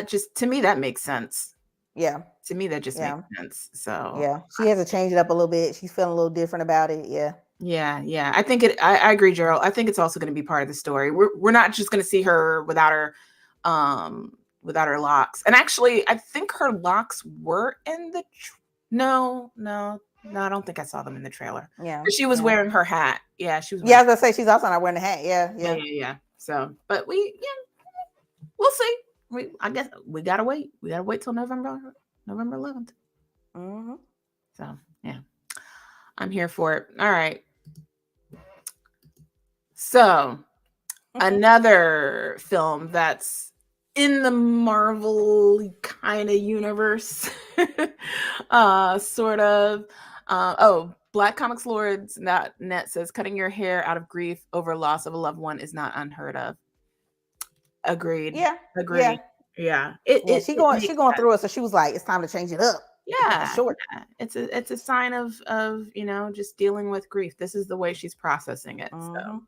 just, to me, that makes sense. Yeah. To me, that just makes sense. So yeah, she has to change it up a little bit. She's feeling a little different about it. Yeah. Yeah. I think I agree, Gerald. I think it's also going to be part of the story. We're not just going to see her without her locks. And actually, I think her locks were in the no, No, I don't think I saw them in the trailer. Yeah. But she was wearing her hat. Yeah, she was. Yeah, I was gonna say she's also not wearing the hat. Yeah. Yeah. So, but we'll see. I guess we gotta wait. We gotta wait till November 11th. Mm-hmm. So yeah, I'm here for it. All right. So another film that's in the Marvel kind of universe, sort of. BlackComicsLords.net says cutting your hair out of grief over loss of a loved one is not unheard of. Agreed. Yeah. Agreed. Yeah. She going through it, so she was like, it's time to change it up. Yeah. Short. Yeah. It's a sign of just dealing with grief. This is the way she's processing it. Mm-hmm. So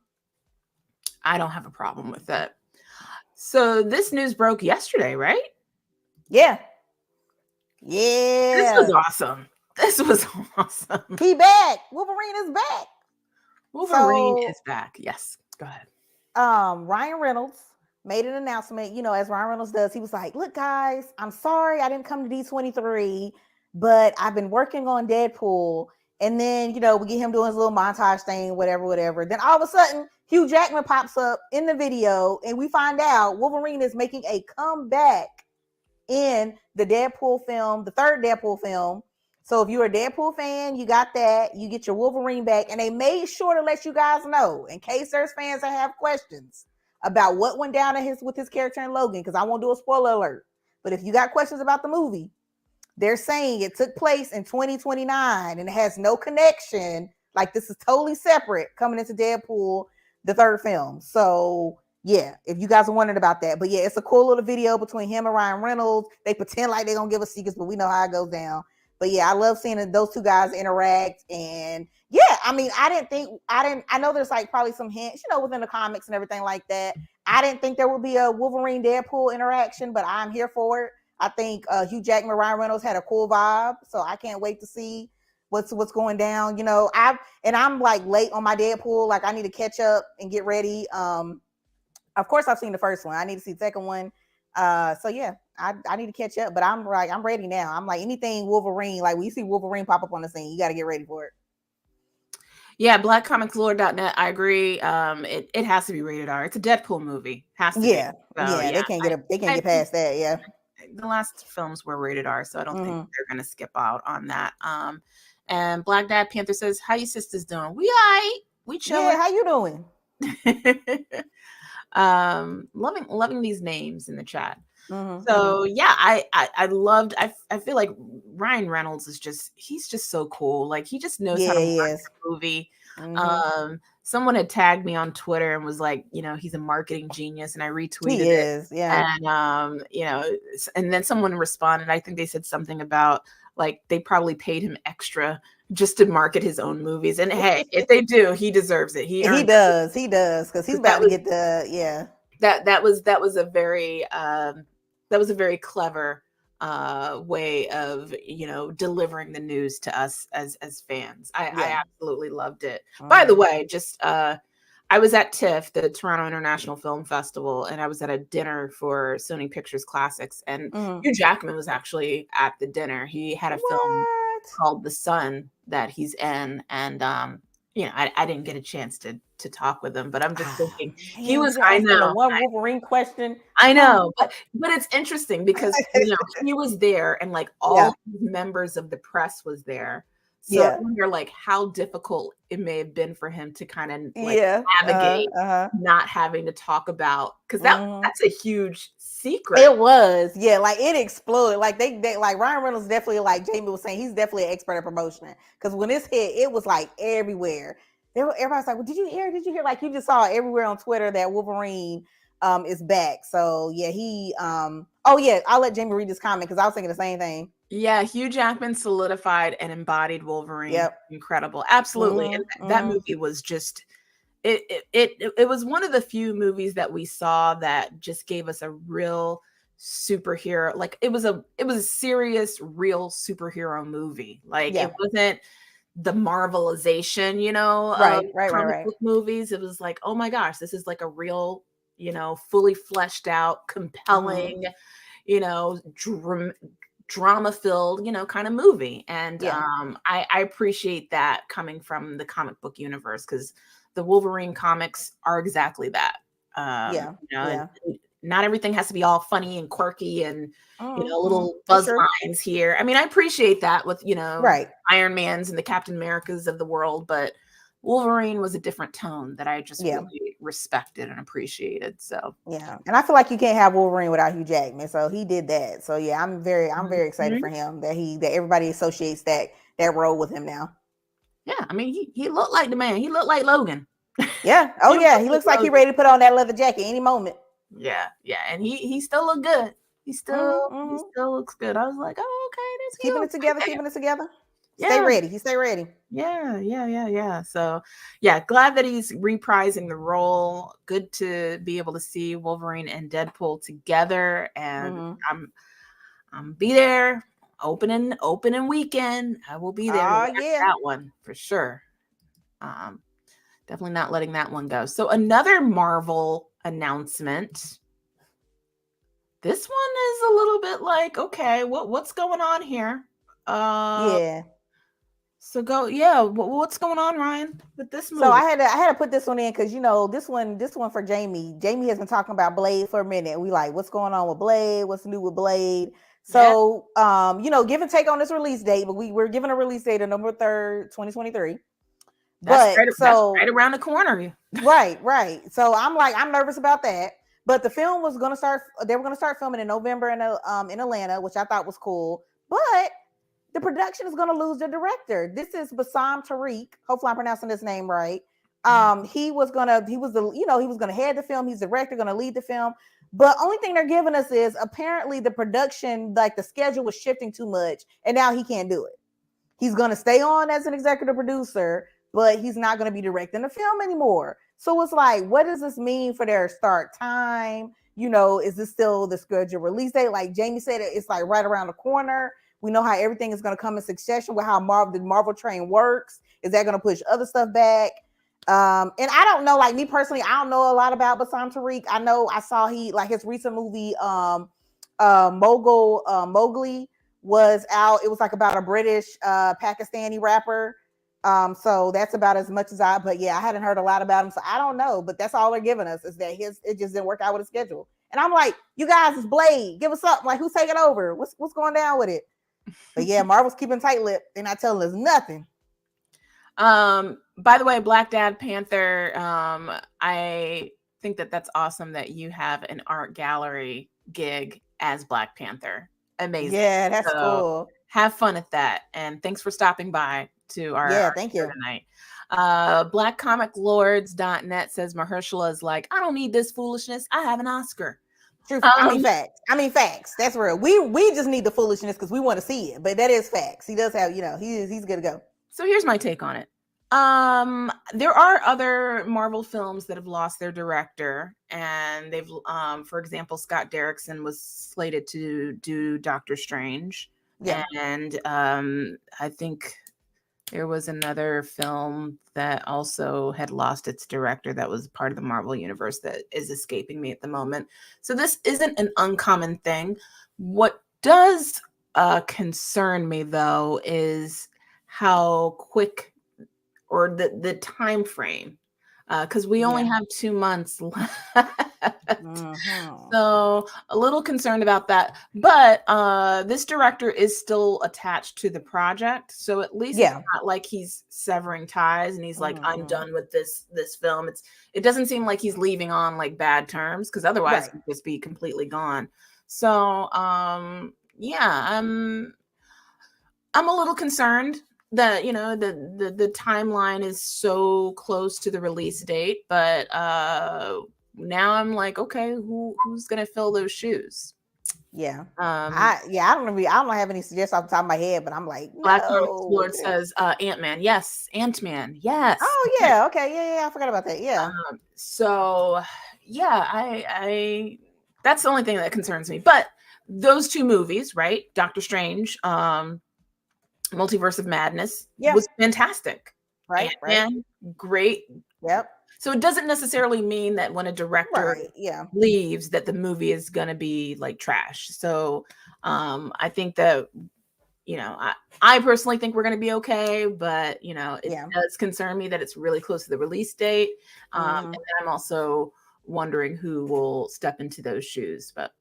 I don't have a problem with that. So this news broke yesterday, right? Yeah. This was awesome. He back. Wolverine is back. Wolverine is back. Yes. Go ahead. Ryan Reynolds made an announcement, as Ryan Reynolds does. He was like, look, guys, I'm sorry I didn't come to D23, but I've been working on Deadpool. And then, we get him doing his little montage thing, whatever. Then all of a sudden, Hugh Jackman pops up in the video, and we find out Wolverine is making a comeback in the Deadpool film, the third Deadpool film. So if you're a Deadpool fan, you got that. You get your Wolverine back. And they made sure to let you guys know, in case there's fans that have questions about what went down with his character in Logan, because I won't do a spoiler alert. But if you got questions about the movie, they're saying it took place in 2029 and it has no connection. Like, this is totally separate coming into Deadpool, the third film. So yeah, if you guys are wondering about that. But yeah, it's a cool little video between him and Ryan Reynolds. They pretend like they're gonna give us secrets, but we know how it goes down. But yeah, I love seeing those two guys interact. And yeah, I mean, I know there's like probably some hints, within the comics and everything like that. I didn't think there would be a Wolverine Deadpool interaction, but I'm here for it. I think Hugh Jackman and Ryan Reynolds had a cool vibe, so I can't wait to see what's going down. I'm like late on my Deadpool. Like, I need to catch up and get ready. Of course, I've seen the first one. I need to see the second one. So yeah, I need to catch up. But I'm ready now. I'm like, anything Wolverine, like when you see Wolverine pop up on the scene, you got to get ready for it. Yeah, BlackComicsLore.net. I agree. It has to be rated R. It's a Deadpool movie. Has to be. So, yeah. They can't get past that. Yeah. The last films were rated R, so I don't think they're gonna skip out on that. And Black Dad Panther says, "How you sisters doing? We all right. We chilling. Yeah, how you doing?" Loving these names in the chat. So yeah, I loved. I feel like Ryan Reynolds he's just so cool. Like, he just knows how to work the movie. Someone had tagged me on Twitter and was like, he's a marketing genius, and I retweeted it. Yeah. And and then someone responded. I think they said something about like they probably paid him extra just to market his own movies. And hey, if they do, he deserves it. He does, because he's about to get the That was a very clever way of delivering the news to us as fans. I absolutely loved it. By the way, I was at TIFF, the Toronto International Film Festival, and I was at a dinner for Sony Pictures Classics, and Hugh Jackman was actually at the dinner. He had a film called The Sun that he's in, and I didn't get a chance to talk with him, but I'm just thinking he was. I know one Wolverine question. I know, but it's interesting because he was there, and like all members of the press was there. So I wonder like how difficult it may have been for him to kind of navigate not having to talk about, because that's a huge secret. It was, like it exploded. Like they like Ryan Reynolds definitely, like Jamie was saying, he's definitely an expert at promotion, because when this hit, it was like everywhere. Everybody's like, well, did you hear? Like, you just saw everywhere on Twitter that Wolverine is back. So yeah, I'll let Jamie read this comment because I was thinking the same thing. Yeah, Hugh Jackman solidified and embodied Wolverine. Yep. Incredible. Absolutely. And that movie was just it was one of the few movies that we saw that just gave us a real superhero. Like, it was a serious, real superhero movie. Like, it wasn't the Marvelization, of comic book movies. It was like, oh my gosh, this is like a real, fully fleshed out, compelling, drama-filled, kind of movie. And I appreciate that coming from the comic book universe, because the Wolverine comics are exactly that. And not everything has to be all funny and quirky and little buzz lines here. I mean, I appreciate that with Iron Man's and the Captain Americas of the world, but Wolverine was a different tone that I just really respected and appreciated. So and I feel like you can't have Wolverine without Hugh Jackman, so he did that. So I'm very excited for him that everybody associates that role with him now. Yeah, I mean, he looked like the man. He looked like Logan. Yeah. Oh yeah, he looks like he's ready to put on that leather jacket any moment. Yeah, and he still looked good. He still looks good. I was like, oh, okay, that's keeping it together. Yeah. Stay ready. He stay ready. Yeah. So glad that he's reprising the role. Good to be able to see Wolverine and Deadpool together. And I'm be there opening weekend. I will be there. That one for sure. Definitely not letting that one go. So another Marvel announcement. This one is a little bit like, okay, what's going on here? So what's going on, Ryan, with this movie? So I had to put this one in because this one for Jamie. Jamie has been talking about Blade for a minute. We like, what's going on with Blade? What's new with Blade? So give and take on this release date, but we're given a release date of November 3rd, 2023. That's right around the corner. Right. So I'm nervous about that. But the film was going to start. They were going to start filming in November in Atlanta, which I thought was cool. But the production is going to lose their director. This is Bassam Tariq. Hopefully, I'm pronouncing his name right. He was going to head the film. He's the director, going to lead the film. But only thing they're giving us is apparently the production, like the schedule was shifting too much, and now he can't do it. He's going to stay on as an executive producer, but he's not going to be directing the film anymore. So it's like, what does this mean for their start time? Is this still the scheduled release date? Like Jamie said, it's like right around the corner. We know how everything is going to come in succession with how the Marvel train works. Is that going to push other stuff back? And I don't know, like me personally, I don't know a lot about Bassam Tariq. I know I saw his recent movie, Mowgli was out. It was like about a British Pakistani rapper. So that's about as much as I hadn't heard a lot about him. So I don't know, but that's all they're giving us is that it just didn't work out with his schedule. And I'm like, you guys, it's Blade. Give us something. Like, who's taking over? What's going down with it? But Marvel's keeping tight-lipped. They're not telling us nothing. By the way, Black Dad Panther, I think that's awesome that you have an art gallery gig as Black Panther. Amazing. Yeah, that's cool. Have fun at that. And thanks for stopping by to our thank you tonight. Blackcomiclords.net says Mahershala is like, I don't need this foolishness. I have an Oscar. True. I mean facts. That's real. We just need the foolishness because we want to see it. But that is facts. He does have, he's good to go. So here's my take on it. There are other Marvel films that have lost their director, and they've, for example, Scott Derrickson was slated to do Doctor Strange. Yeah. And I think there was another film that also had lost its director that was part of the Marvel universe that is escaping me at the moment. So this isn't an uncommon thing. What does concern me, though, is how quick or the time frame, because we only have 2 months left. So a little concerned about that. But this director is still attached to the project. So at least it's not like he's severing ties and he's like, I'm done with this film. It doesn't seem like he's leaving on like bad terms, because otherwise he'd just be completely gone. So I'm a little concerned that the timeline is so close to the release date, but now I'm like, okay, who's gonna fill those shoes? I don't have any suggestions off the top of my head, but I'm like, Black Lord says Ant-Man. Yes, Ant-Man. Yes. Oh yeah, okay, I forgot about that. Yeah. I that's the only thing that concerns me. But those two movies, right? Doctor Strange, Multiverse of Madness was fantastic. Right. Ant-Man, great. Yep. So it doesn't necessarily mean that when a director leaves that the movie is going to be like trash. So I think that, I personally think we're going to be okay, but it does concern me that it's really close to the release date. And I'm also wondering who will step into those shoes, but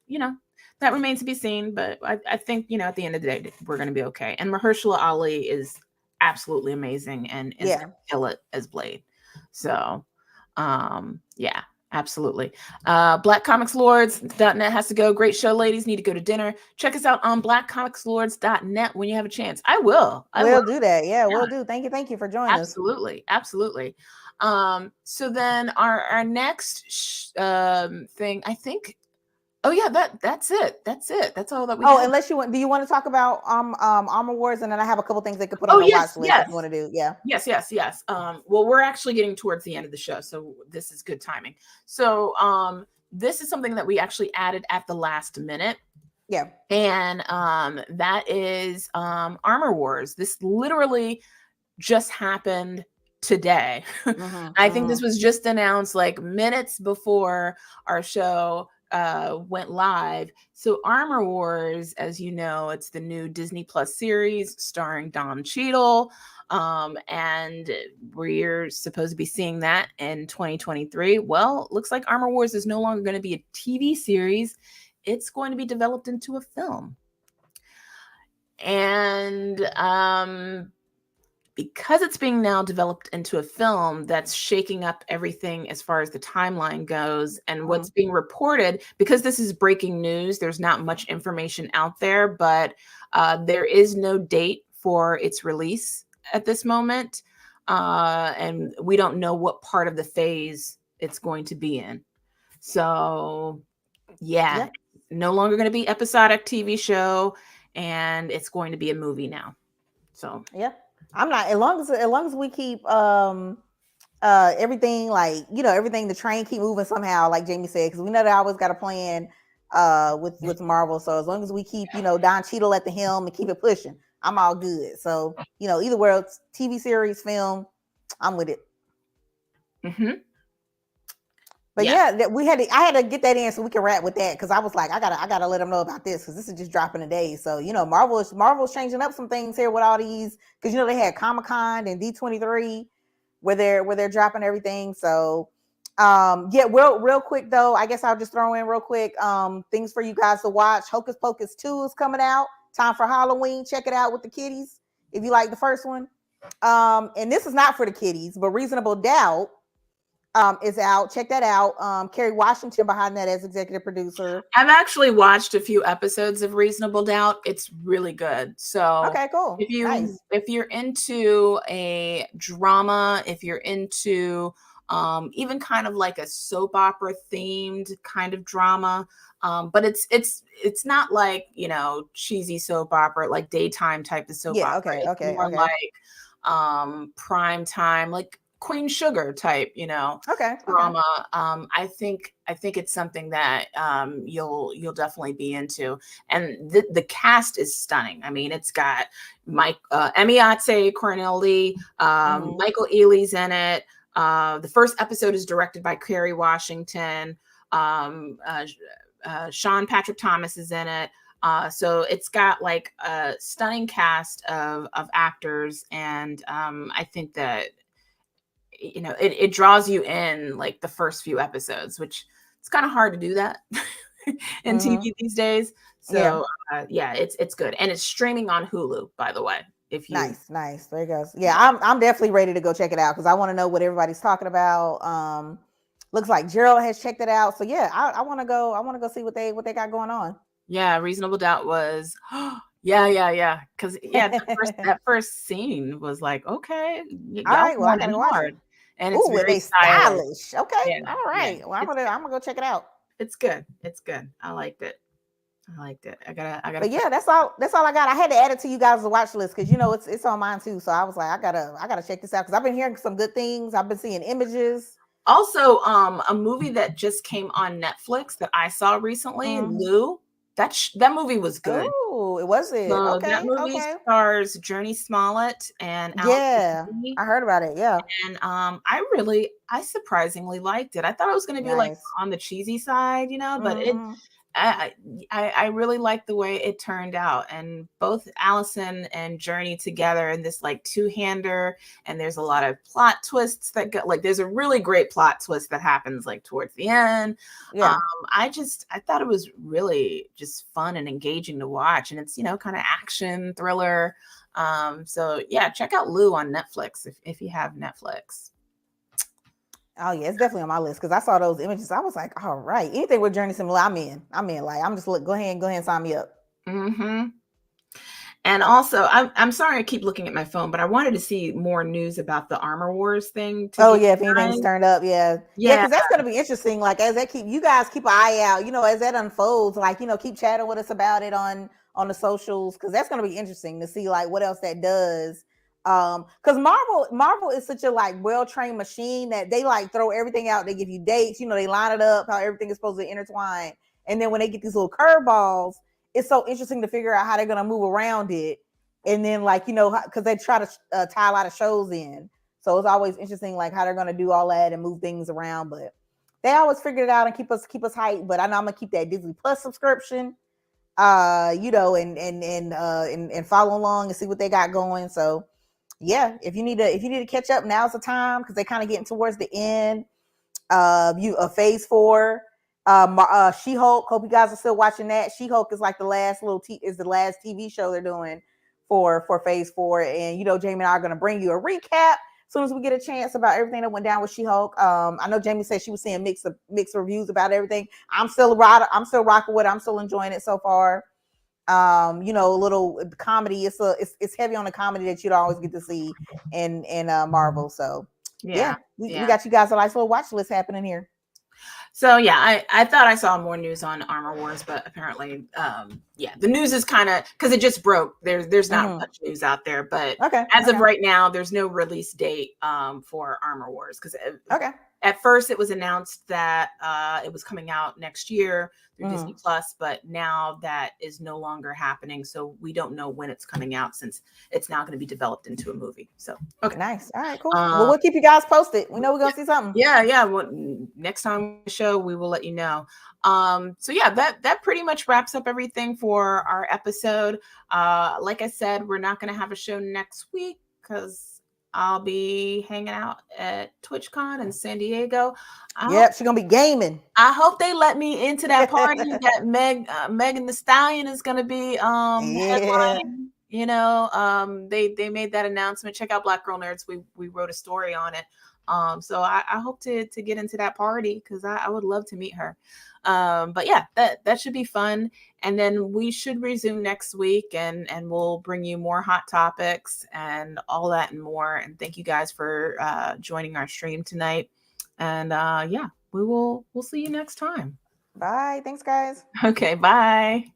that remains to be seen. But I think, at the end of the day, we're going to be okay. And Mahershala Ali is absolutely amazing and is going to kill it as Blade. So, absolutely. BlackComicsLords.net has to go. Great show, ladies. Need to go to dinner. Check us out on BlackComicsLords.net when you have a chance. I will do that. Yeah, we'll do. Thank you for joining us. Absolutely. So then our next thing, I think. Oh yeah, that's it. That's all that we have. Unless do you want to talk about Armor Wars, and then I have a couple things they could put on the watch list if you want to do. Yeah. Yes. Well, we're actually getting towards the end of the show, so this is good timing. So this is something that we actually added at the last minute. Yeah. And that is Armor Wars. This literally just happened today. I think this was just announced like minutes before our show went live. So Armor Wars, as you know, it's the new Disney Plus series starring Don Cheadle. And we're supposed to be seeing that in 2023. Well, looks like Armor Wars is no longer going to be a TV series. It's going to be developed into a film. And because it's being now developed into a film, that's shaking up everything as far as the timeline goes and what's being reported. Because this is breaking news, there's not much information out there, but there is no date for its release at this moment. And we don't know what part of the phase it's going to be in. So no longer going to be episodic TV show, and it's going to be a movie now. So I'm not, as long as we keep everything, like, everything, the train keep moving somehow, like Jamie said, because we know they always got a plan with Marvel. So as long as we keep, Don Cheadle at the helm and keep it pushing, I'm all good. So, either way, it's TV series, film, I'm with it. But I had to get that in so we can wrap with that, because I was like, I gotta let them know about this, because this is just dropping today. So Marvel's changing up some things here with all these, because they had Comic-Con and D23 where they're dropping everything. So real quick though, I guess I'll just throw in real quick things for you guys to watch. Hocus Pocus 2 is coming out. Time for Halloween. Check it out with the kiddies if you like the first one. And this is not for the kiddies, but Reasonable Doubt is out. Check that out. Kerry Washington behind that as executive producer. I've actually watched a few episodes of Reasonable Doubt. It's really good. So okay, cool. If you're into a drama, if you're into even kind of like a soap opera themed kind of drama, but it's not like cheesy soap opera, like daytime type of soap opera. Okay. More like prime time, like Queen Sugar type, drama. I think it's something that you'll definitely be into, and the cast is stunning. I mean, it's got Emiate Cornelli, Michael Ealy's in it. The first episode is directed by Kerry Washington. Sean Patrick Thomas is in it. So it's got like a stunning cast of actors, and I think that it draws you in like the first few episodes, which it's kind of hard to do that in TV these days. So it's good, and it's streaming on Hulu, by the way. If you nice, there you go. Yeah, I'm definitely ready to go check it out, because I want to know what everybody's talking about. Looks like Gerald has checked it out, so I want to go see what they got going on. Yeah, Reasonable Doubt was because that first scene was like, okay, all right, well, I gotta watch it. And it's very stylish. Okay. Yeah, all right. Yeah. Well, I'm gonna go check it out. It's good. I liked it. I gotta. But yeah, that's all I got. I had to add it to you guys' watch list, because it's on mine too. So I was like, I gotta check this out, because I've been hearing some good things. I've been seeing images. Also, a movie that just came on Netflix that I saw recently, Lou. That movie was good. Oh, it was it. So Okay, that movie okay. stars Journey Smollett and Yeah, Allison. I heard about it. Yeah. And I surprisingly liked it. I thought it was going to be like Nice. on the cheesy side, but Mm-hmm. I really liked the way it turned out, and both Allison and Journey together in this like two-hander, and there's a lot of plot twists that go like there's a really great plot twist that happens like towards the end. Yeah. I thought it was really just fun and engaging to watch, and it's kind of action thriller. So yeah, check out Lou on Netflix if you have Netflix. Oh yeah, it's definitely on my list because I saw those images. I was like, all right, anything with Journey Similar, I'm in. Like, I'm just go ahead and sign me up. Mm-hmm. And also, I'm sorry I keep looking at my phone, but I wanted to see more news about the Armor Wars thing. Oh yeah, if anything's turned up, yeah, because that's gonna be interesting. Like as that you guys keep an eye out, as that unfolds. Like keep chatting with us about it on the socials because that's gonna be interesting to see like what else that does. Because Marvel is such a like well-trained machine that they like throw everything out. They give you dates, they line it up how everything is supposed to intertwine, and then when they get these little curveballs, it's so interesting to figure out how they're gonna move around it. And then like because they try to tie a lot of shows in, so it's always interesting like how they're gonna do all that and move things around. But they always figure it out and keep us hyped. But I know I'm gonna keep that Disney Plus subscription, and follow along and see what they got going. So yeah, if you need to catch up, now's the time because they're kind of getting towards the end of phase 4. She-Hulk, hope you guys are still watching that. She-Hulk is like the last TV show they're doing for phase 4. And Jamie and I are going to bring you a recap as soon as we get a chance about everything that went down with She-Hulk. I know Jamie said she was seeing mixed reviews about everything. I'm still rocking with it. I'm still enjoying it so far. A little comedy. It's heavy on the comedy that you don't always get to see in Marvel. So yeah, we got you guys a nice little watch list happening here. So yeah, I thought I saw more news on Armor Wars, but apparently, the news is kind of because it just broke. There's not much news out there, but as of right now, there's no release date for Armor Wars because at first it was announced that it was coming out next year through Disney Plus, but now that is no longer happening. So we don't know when it's coming out since it's now going to be developed into a movie. So nice. All right, cool. Well, we'll keep you guys posted. We know we're gonna see something. Yeah. Well, next time we show, we will let you know. So yeah, that pretty much wraps up everything for our episode. Like I said, we're not going to have a show next week because I'll be hanging out at TwitchCon in San Diego. She's gonna be gaming. I hope they let me into that party that Megan Thee Stallion is gonna be headlining. They made that announcement. Check out Black Girl Nerds. We wrote a story on it. So I hope to get into that party because I would love to meet her. But yeah, that should be fun. And then we should resume next week and we'll bring you more hot topics and all that and more. And thank you guys for joining our stream tonight. And we'll see you next time. Bye. Thanks, guys. Okay, bye.